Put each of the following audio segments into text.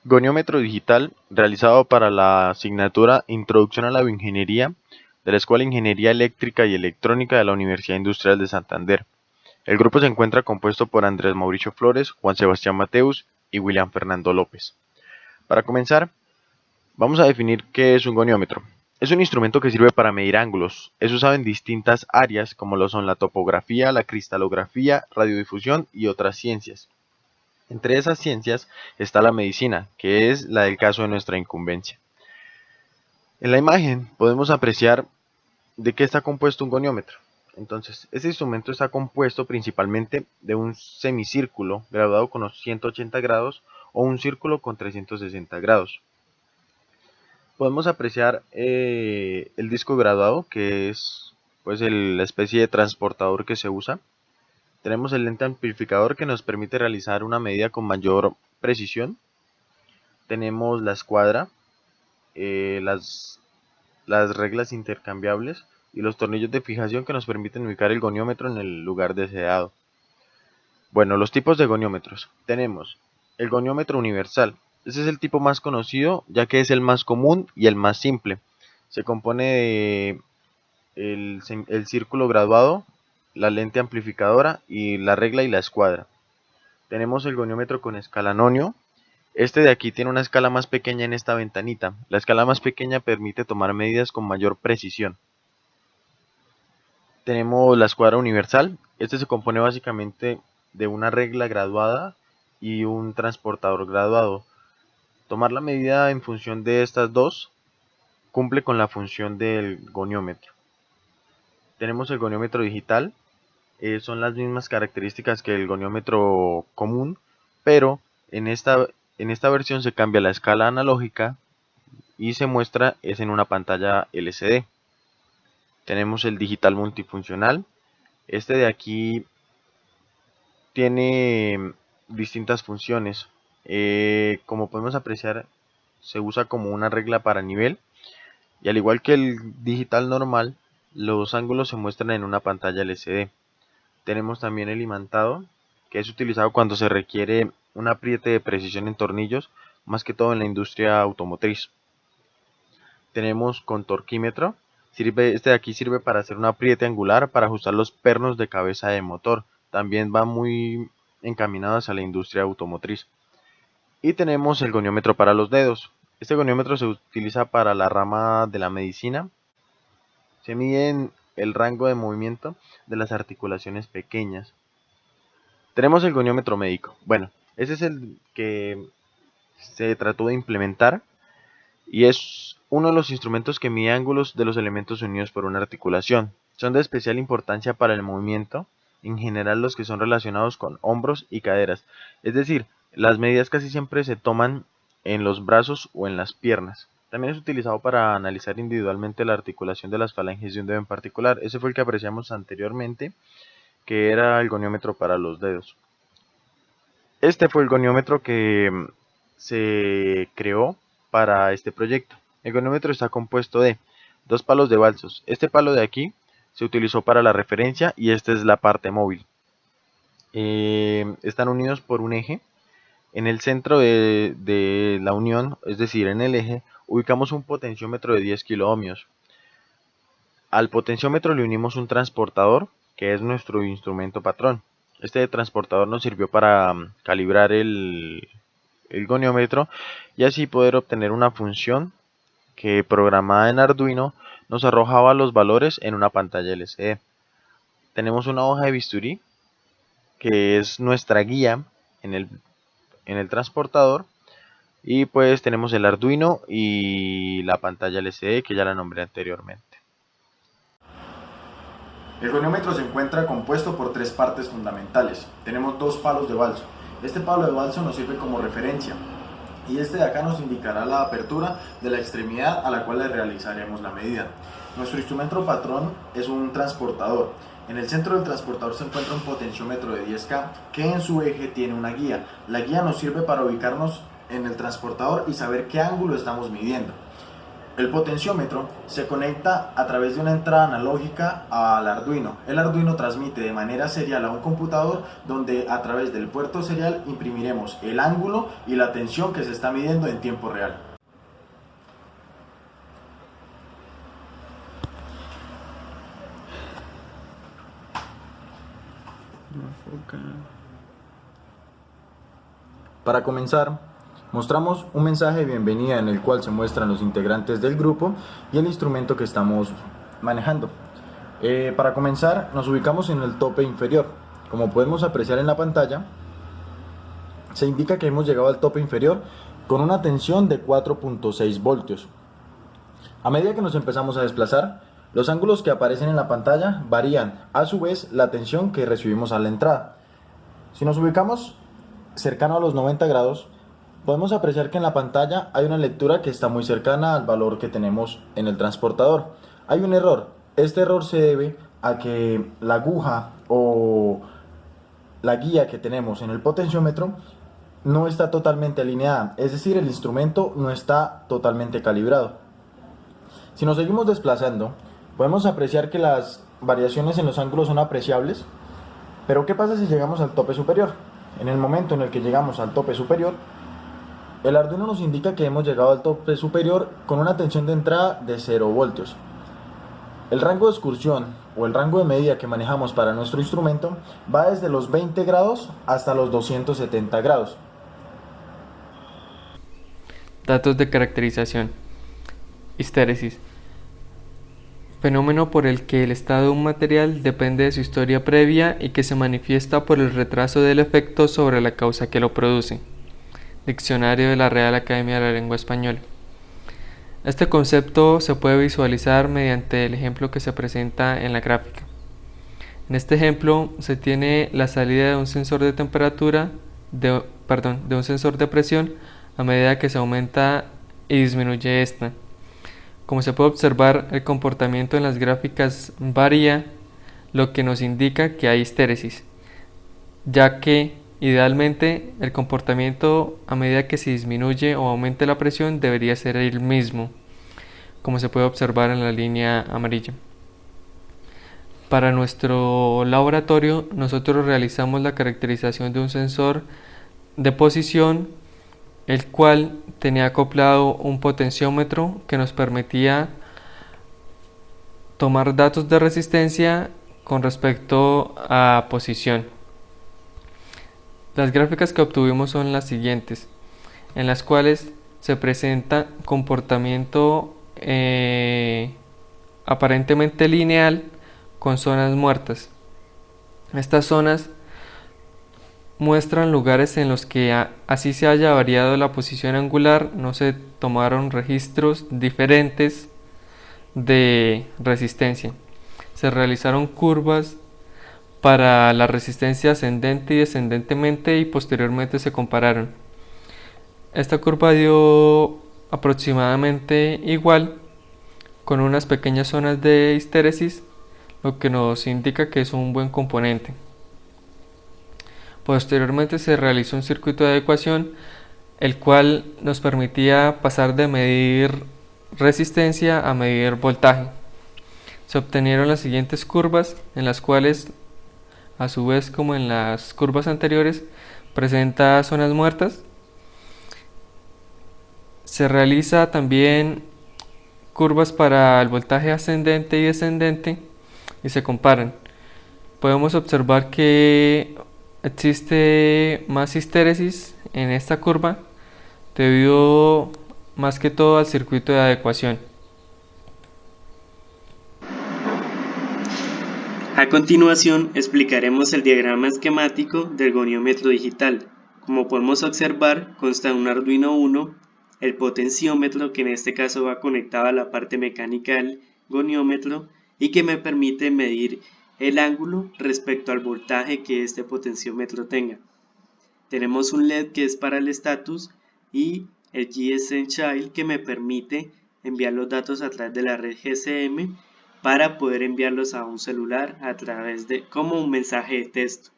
Goniómetro digital realizado para la asignatura Introducción a la Bioingeniería de la Escuela de Ingeniería Eléctrica y Electrónica de la Universidad Industrial de Santander. El grupo se encuentra compuesto por Andrés Mauricio Flores, Juan Sebastián Mateus y William Fernando López. Para comenzar, vamos a definir qué es un goniómetro. Es un instrumento que sirve para medir ángulos. Es usado en distintas áreas como lo son la topografía, la cristalografía, radiodifusión y otras ciencias. Entre esas ciencias está la medicina, que es la del caso de nuestra incumbencia. En la imagen podemos apreciar de qué está compuesto un goniómetro. Entonces, este instrumento está compuesto principalmente de un semicírculo graduado con los 180 grados o un círculo con 360 grados. Podemos apreciar el disco graduado, que es pues la especie de transportador que se usa. Tenemos el lente amplificador que nos permite realizar una medida con mayor precisión. Tenemos la escuadra, eh, las, las reglas intercambiables y los tornillos de fijación que nos permiten ubicar el goniómetro en el lugar deseado. Bueno, los tipos de goniómetros. Tenemos el goniómetro universal. Este es el tipo más conocido ya que es el más común y el más simple. Se compone de el círculo graduado, la lente amplificadora y la regla y la escuadra. Tenemos el goniómetro con escala nonio. Este de aquí tiene una escala más pequeña en esta ventanita. La escala más pequeña permite tomar medidas con mayor precisión. Tenemos la escuadra universal. Este se compone básicamente de una regla graduada y un transportador graduado. Tomar la medida en función de estas dos cumple con la función del goniómetro. Tenemos el goniómetro digital. Son las mismas características que el goniómetro común, pero en esta versión se cambia la escala analógica y se muestra es en una pantalla LCD. Tenemos el digital multifuncional. Este de aquí tiene distintas funciones. Como podemos apreciar, se usa como una regla para nivel y al igual que el digital normal, los ángulos se muestran en una pantalla LCD. Tenemos también el imantado, que es utilizado cuando se requiere un apriete de precisión en tornillos, más que todo en la industria automotriz. Tenemos contorquímetro. Este de aquí sirve para hacer un apriete angular para ajustar los pernos de cabeza de motor. También va muy encaminado hacia la industria automotriz. Y tenemos el goniómetro para los dedos. Este goniómetro se utiliza para la rama de la medicina. Se mide el rango de movimiento de las articulaciones pequeñas. Tenemos el goniómetro médico. Bueno, ese es el que se trató de implementar y es uno de los instrumentos que mide ángulos de los elementos unidos por una articulación. Son de especial importancia para el movimiento, en general los que son relacionados con hombros y caderas. Es decir, las medidas casi siempre se toman en los brazos o en las piernas. También es utilizado para analizar individualmente la articulación de las falanges de un dedo en particular. Ese fue el que apreciamos anteriormente, que era el goniómetro para los dedos. Este fue el goniómetro que se creó para este proyecto. El goniómetro está compuesto de dos palos de balsos. Este palo de aquí se utilizó para la referencia y esta es la parte móvil. Están unidos por un eje. En el centro de la unión, es decir, en el eje, ubicamos un potenciómetro de 10 kiloohmios. Al potenciómetro le unimos un transportador, que es nuestro instrumento patrón. Este transportador nos sirvió para calibrar el goniómetro y así poder obtener una función que programada en Arduino nos arrojaba los valores en una pantalla LCD. Tenemos una hoja de bisturí que es nuestra guía en el transportador y pues tenemos el Arduino y la pantalla LCD que ya la nombré anteriormente. El goniómetro se encuentra compuesto por tres partes fundamentales. Tenemos dos palos de balso. Este palo de balso nos sirve como referencia y este de acá nos indicará la apertura de la extremidad a la cual le realizaremos la medida. Nuestro instrumento patrón es un transportador. En el centro del transportador se encuentra un potenciómetro de 10K que en su eje tiene una guía. La guía nos sirve para ubicarnos en el transportador y saber qué ángulo estamos midiendo. El potenciómetro se conecta a través de una entrada analógica al Arduino. El Arduino transmite de manera serial a un computador donde a través del puerto serial imprimiremos el ángulo y la tensión que se está midiendo en tiempo real. Para comenzar, mostramos un mensaje de bienvenida en el cual se muestran los integrantes del grupo y el instrumento que estamos manejando. Para comenzar, nos ubicamos en el tope inferior. Como podemos apreciar en la pantalla, se indica que hemos llegado al tope inferior con una tensión de 4.6 voltios. A medida que nos empezamos a desplazar, los ángulos que aparecen en la pantalla varían, a su vez, la tensión que recibimos a la entrada. Si nos ubicamos cercano a los 90 grados, podemos apreciar que en la pantalla hay una lectura que está muy cercana al valor que tenemos en el transportador. Hay un error. Este error se debe a que la aguja o la guía que tenemos en el potenciómetro no está totalmente alineada, es decir, el instrumento no está totalmente calibrado. Si nos seguimos desplazando, podemos apreciar que las variaciones en los ángulos son apreciables, pero ¿qué pasa si llegamos al tope superior? En el momento en el que llegamos al tope superior, el Arduino nos indica que hemos llegado al tope superior con una tensión de entrada de 0 voltios. El rango de excursión o el rango de medida que manejamos para nuestro instrumento va desde los 20 grados hasta los 270 grados. Datos de caracterización. Histéresis. Fenómeno por el que el estado de un material depende de su historia previa y que se manifiesta por el retraso del efecto sobre la causa que lo produce. Diccionario de la Real Academia de la Lengua Española. Este concepto se puede visualizar mediante el ejemplo que se presenta en la gráfica. En este ejemplo se tiene la salida de un sensor de temperatura, de un sensor de presión a medida que se aumenta y disminuye esta. Como se puede observar, el comportamiento en las gráficas varía, lo que nos indica que hay histéresis, ya que idealmente el comportamiento a medida que se disminuye o aumente la presión debería ser el mismo, como se puede observar en la línea amarilla. Para nuestro laboratorio, nosotros realizamos la caracterización de un sensor de posición, el cual tenía acoplado un potenciómetro que nos permitía tomar datos de resistencia con respecto a posición. Las gráficas que obtuvimos son las siguientes, en las cuales se presenta comportamiento aparentemente lineal con zonas muertas. Estas zonas muestran lugares en los que así se haya variado la posición angular, no se tomaron registros diferentes de resistencia. Se realizaron curvas para la resistencia ascendente y descendentemente y posteriormente se compararon. Esta curva dio aproximadamente igual, con unas pequeñas zonas de histéresis, lo que nos indica que es un buen componente. Posteriormente se realizó un circuito de adecuación, el cual nos permitía pasar de medir resistencia a medir voltaje. Se obtenieron las siguientes curvas, en las cuales, a su vez como en las curvas anteriores, presenta zonas muertas. Se realiza también curvas para el voltaje ascendente y descendente y se comparan. Podemos observar que existe más histéresis en esta curva debido más que todo al circuito de adecuación. A continuación explicaremos el diagrama esquemático del goniómetro digital. Como podemos observar, consta de un Arduino Uno, el potenciómetro que en este caso va conectado a la parte mecánica del goniómetro y que me permite medir el ángulo respecto al voltaje que este potenciómetro tenga. Tenemos un LED que es para el estatus y el GSM Child que me permite enviar los datos a través de la red GSM para poder enviarlos a un celular a través de como un mensaje de texto.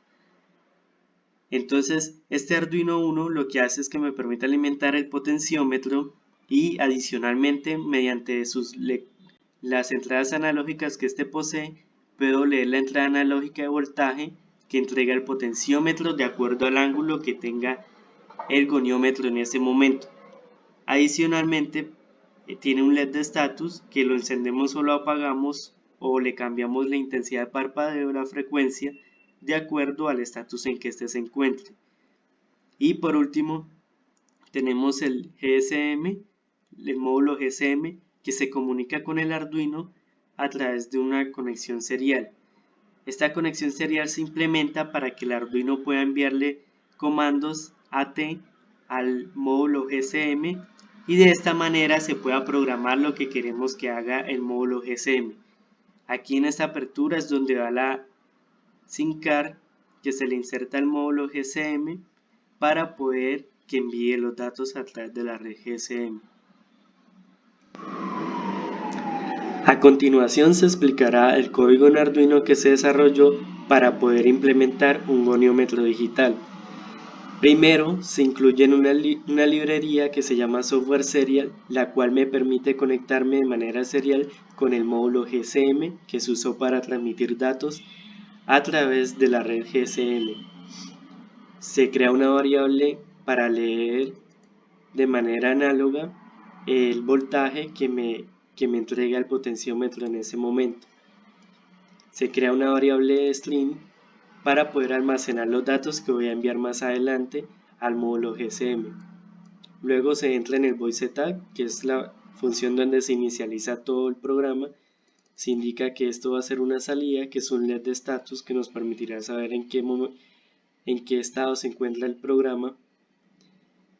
Entonces este Arduino Uno lo que hace es que me permite alimentar el potenciómetro y adicionalmente mediante las entradas analógicas que este posee, puedo leer la entrada analógica de voltaje que entrega el potenciómetro de acuerdo al ángulo que tenga el goniómetro en ese momento. Adicionalmente, tiene un LED de estatus que lo encendemos o lo apagamos o le cambiamos la intensidad de parpadeo o la frecuencia de acuerdo al estatus en que éste se encuentre. Y por último, tenemos el GSM, el módulo GSM, que se comunica con el Arduino a través de una conexión serial. Esta conexión serial se implementa para que el Arduino pueda enviarle comandos AT al módulo GSM y de esta manera se pueda programar lo que queremos que haga el módulo GSM. Aquí en esta apertura es donde va la SIM card que se le inserta al módulo GSM para poder que envíe los datos a través de la red GSM. A continuación se explicará el código en Arduino que se desarrolló para poder implementar un goniómetro digital. Primero, se incluye en una librería que se llama Software Serial, la cual me permite conectarme de manera serial con el módulo GSM que se usó para transmitir datos a través de la red GSM. Se crea una variable para leer de manera análoga el voltaje que me entrega el potenciómetro en ese momento. Se crea una variable string para poder almacenar los datos que voy a enviar más adelante al módulo GSM. Luego se entra en el voiceTag, que es la función donde se inicializa todo el programa. Se indica que esto va a ser una salida, que es un LED de status que nos permitirá saber en qué estado se encuentra el programa.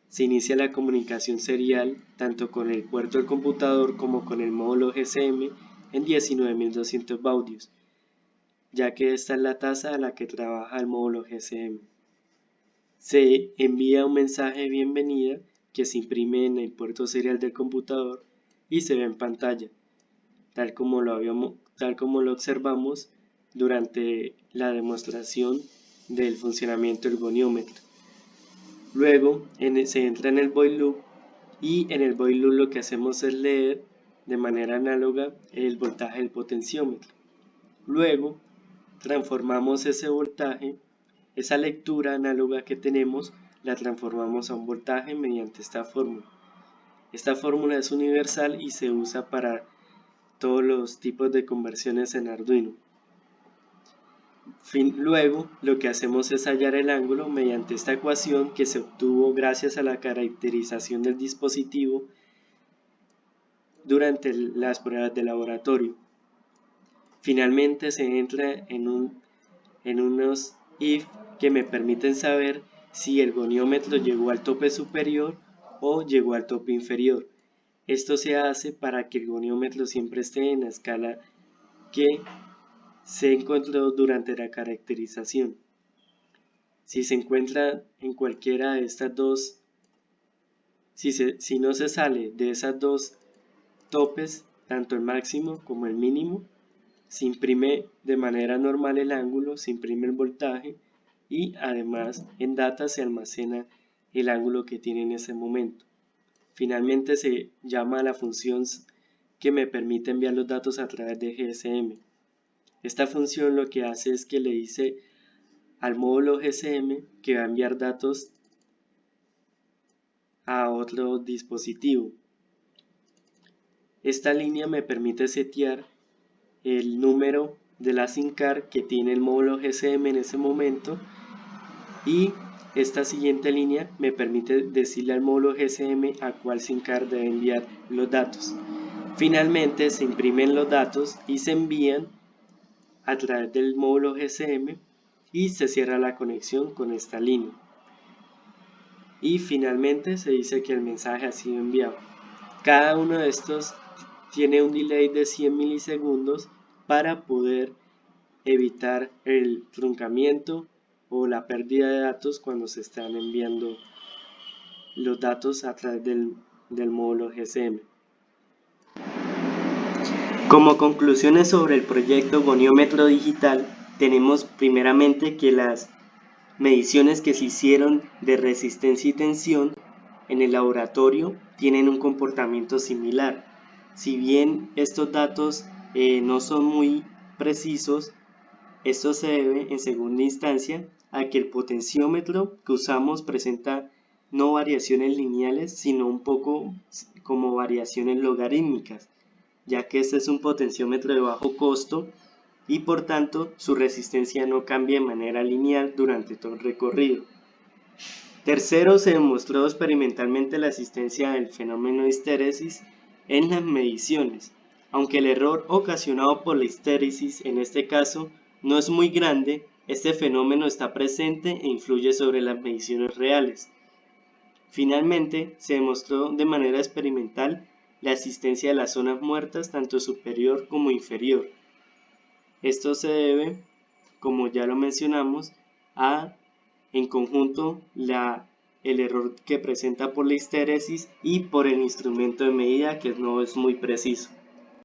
Se inicia la comunicación serial tanto con el puerto del computador como con el módulo GSM en 19.200 baudios, ya que esta es la tasa a la que trabaja el módulo GSM. Se envía un mensaje de bienvenida que se imprime en el puerto serial del computador y se ve en pantalla, tal como lo observamos durante la demostración del funcionamiento del goniómetro. Luego se entra en el void loop y en el void loop lo que hacemos es leer de manera análoga el voltaje del potenciómetro. Luego transformamos ese voltaje, esa lectura análoga que tenemos, la transformamos a un voltaje mediante esta fórmula. Esta fórmula es universal y se usa para todos los tipos de conversiones en Arduino. Luego lo que hacemos es hallar el ángulo mediante esta ecuación que se obtuvo gracias a la caracterización del dispositivo durante las pruebas de laboratorio. Finalmente se entra en unos if que me permiten saber si el goniómetro llegó al tope superior o llegó al tope inferior. Esto se hace para que el goniómetro siempre esté en la escala que se encontró durante la caracterización. Si se encuentra en cualquiera de estas dos, si no se sale de esas dos topes, tanto el máximo como el mínimo, se imprime de manera normal el ángulo, se imprime el voltaje y además en data se almacena el ángulo que tiene en ese momento. Finalmente se llama a la función que me permite enviar los datos a través de GSM. Esta función lo que hace es que le dice al módulo GSM que va a enviar datos a otro dispositivo. Esta línea me permite setear el número de la SIM card que tiene el módulo GSM en ese momento y esta siguiente línea me permite decirle al módulo GSM a cuál SIM card debe enviar los datos. Finalmente se imprimen los datos y se envían a través del módulo GSM y se cierra la conexión con esta línea. Y finalmente se dice que el mensaje ha sido enviado. Cada uno de estos tiene un delay de 100 milisegundos para poder evitar el truncamiento o la pérdida de datos cuando se están enviando los datos a través del módulo GSM. Como conclusiones sobre el proyecto goniómetro digital, tenemos primeramente que las mediciones que se hicieron de resistencia y tensión en el laboratorio tienen un comportamiento similar. Si bien estos datos no son muy precisos, esto se debe en segunda instancia a que el potenciómetro que usamos presenta no variaciones lineales, sino un poco como variaciones logarítmicas, ya que este es un potenciómetro de bajo costo y por tanto su resistencia no cambia de manera lineal durante todo el recorrido. Tercero, se demostró experimentalmente la existencia del fenómeno de histéresis en las mediciones. Aunque el error ocasionado por la histéresis en este caso no es muy grande, este fenómeno está presente e influye sobre las mediciones reales. Finalmente, se demostró de manera experimental la existencia de las zonas muertas tanto superior como inferior. Esto se debe, como ya lo mencionamos, a en conjunto el error que presenta por la histéresis y por el instrumento de medida que no es muy preciso.